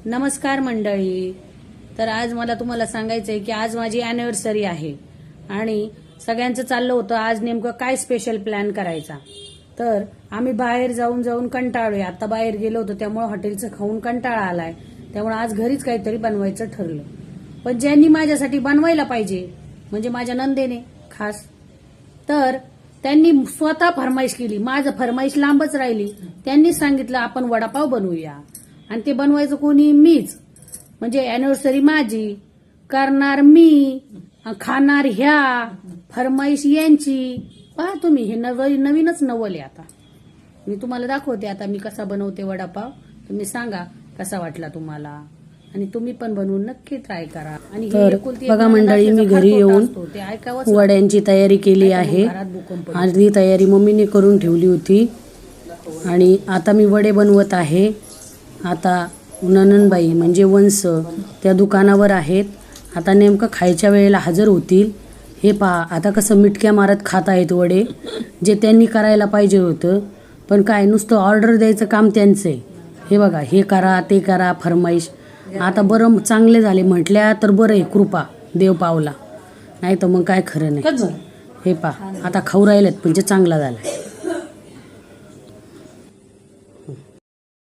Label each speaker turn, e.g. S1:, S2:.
S1: नमस्कार मंडळी. तर आज मला तुम्हाला सांगायचं आहे की आज माझी अॅनिव्हर्सरी आहे आणि सगळ्यांचं चाललं होतं आज नेमकं काय स्पेशल प्लॅन करायचा. तर आम्ही बाहेर जाऊन जाऊन कंटाळलोय. आता बाहेर गेलो होतो त्यामुळे हॉटेलचं खाऊन कंटाळा आलाय, त्यामुळे आज घरीच काहीतरी बनवायचं ठरलं. पण ज्यांनी माझ्यासाठी बनवायला पाहिजे म्हणजे माझ्या नंदेने खास, तर त्यांनी स्वतः फरमाईश केली. माझं फरमाईश लांबच राहिली. त्यांनी सांगितलं आपण वडापाव बनवूया, आणि ते बनवायचं कोणी? मीच. म्हणजे अॅनिव्हर्सरी माझी, करणार मी, खाणार ह्या, फरमाईश यांची. पहा तुम्ही, हे नवीनच नवल आहे. आता मी तुम्हाला दाखवते आता मी कसा बनवते वडापाव. तुम्ही सांगा कसा वाटला तुम्हाला, आणि तुम्ही पण बनवून नक्की ट्राय करा. आणि
S2: बघा मंडळी, मी घरी येऊन वड्यांची तयारी केली आहे. अर्धी तयारी मम्मीने करून ठेवली होती आणि आता मी वडे बनवत आहे. आता ननंदबाई म्हणजे वंश त्या दुकानावर आहेत. आता नेमकं खायच्या वेळेला हजर होतील. हे पहा आता कसं मिटक्या मारत खात आहेत वडे, जे त्यांनी करायला पाहिजे होतं. पण काय, नुसतं ऑर्डर द्यायचं काम त्यांचं आहे. हे बघा, हे करा ते करा फरमाईश. आता बरं चांगले झाले म्हटल्या तर बरं आहे, कृपा देव पावला, नाही तर मग काय खरं नाही. हे पहा आता खाऊ राहिलेत म्हणजे चांगला झाला.